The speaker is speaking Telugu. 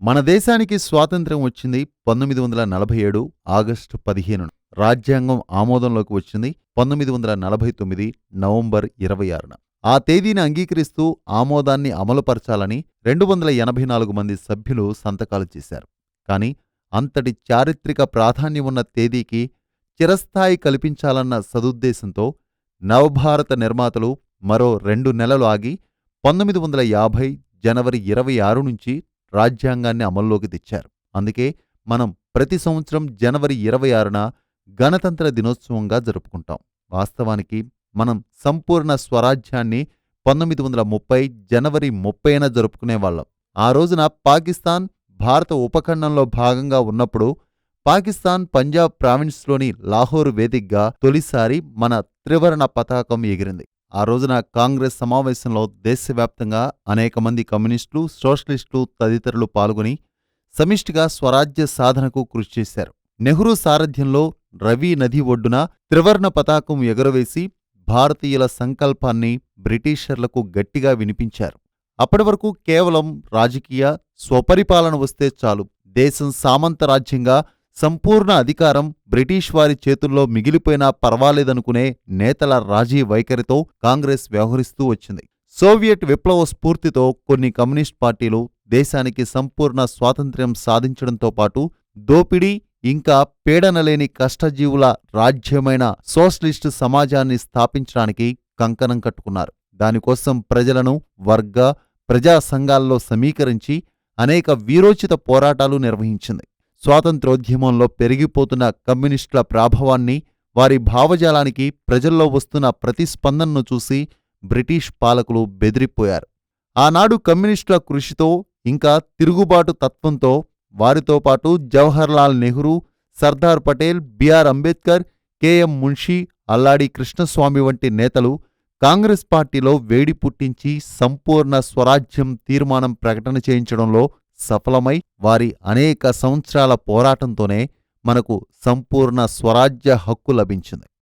మన దేశానికి స్వాతంత్ర్యం వచ్చింది 1947 ఆగస్టు 15న. రాజ్యాంగం ఆమోదంలోకి వచ్చింది 1949 నవంబర్ 26న. ఆ తేదీని అంగీకరిస్తూ ఆమోదాన్ని అమలుపరచాలని 284 మంది సభ్యులు సంతకాలు చేశారు. కాని అంతటి చారిత్రక ప్రాధాన్యమున్న తేదీకి చిరస్థాయి కల్పించాలన్న సదుద్దేశంతో నవభారత నిర్మాతలు మరో 2 నెలలు ఆగి 1950 జనవరి 26 నుంచి రాజ్యాంగాన్ని అమల్లోకి తెచ్చారు. అందుకే మనం ప్రతి సంవత్సరం జనవరి 26న గణతంత్ర దినోత్సవంగా జరుపుకుంటాం. వాస్తవానికి మనం సంపూర్ణ స్వరాజ్యాన్ని 1930 జనవరి 30న జరుపుకునేవాళ్లం. ఆ రోజున పాకిస్తాన్ భారత ఉపఖండంలో భాగంగా ఉన్నప్పుడు పాకిస్తాన్ పంజాబ్ ప్రావిన్స్లోని లాహోరు వేదికగా తొలిసారి మన త్రివర్ణ పతాకం ఎగిరింది. ఆ రోజున కాంగ్రెస్ సమావేశంలో దేశవ్యాప్తంగా అనేక మంది కమ్యూనిస్టులు, సోషలిస్టులు తదితరులు పాల్గొని సమిష్టిగా స్వరాజ్య సాధనకు కృషి చేశారు. నెహ్రూ సారథ్యంలో రవి నది ఒడ్డున త్రివర్ణ పతాకం ఎగురవేసి భారతీయుల సంకల్పాన్ని బ్రిటిషర్లకు గట్టిగా వినిపించారు. అప్పటివరకు కేవలం రాజకీయ స్వపరిపాలన వస్తే చాలు, దేశం సామంతరాజ్యంగా సంపూర్ణ అధికారం బ్రిటిష్ వారి చేతుల్లో మిగిలిపోయినా పర్వాలేదనుకునే నేతల రాజీ వైఖరితో కాంగ్రెస్ వ్యవహరిస్తూ వచ్చింది. సోవియట్ విప్లవ స్ఫూర్తితో కొన్ని కమ్యూనిస్ట్ పార్టీలు దేశానికి సంపూర్ణ స్వాతంత్ర్యం సాధించడంతో పాటు దోపిడీ ఇంకా పీడనలేని కష్టజీవుల రాజ్యమైన సోషలిస్టు సమాజాన్ని స్థాపించడానికి కంకణం కట్టుకున్నారు. దానికోసం ప్రజలను వర్గ ప్రజా సంఘాల్లో సమీకరించి అనేక వీరోచిత పోరాటాలు నిర్వహించింది. స్వాతంత్ర్యోద్యమంలో పెరిగిపోతున్న కమ్యూనిస్టుల ప్రాభవాన్ని, వారి భావజాలానికి ప్రజల్లో వస్తున్న ప్రతిస్పందనను చూసి బ్రిటిష్ పాలకులు బెదిరిపోయారు. ఆనాడు కమ్యూనిస్టుల కృషితో ఇంకా తిరుగుబాటు తత్వంతో వారితో పాటు జవహర్లాల్ నెహ్రూ, సర్దార్ పటేల్, బిఆర్ అంబేద్కర్, కెఎం మున్షీ, అల్లాడి కృష్ణస్వామి వంటి నేతలు కాంగ్రెస్ పార్టీలో వేడి పుట్టించి సంపూర్ణ స్వరాజ్యం తీర్మానం ప్రకటన చేయించడంలో సఫలమై వారి అనేక సంవత్సరాల పోరాటంతోనే మనకు సంపూర్ణ స్వరాజ్య హక్కు లభించింది.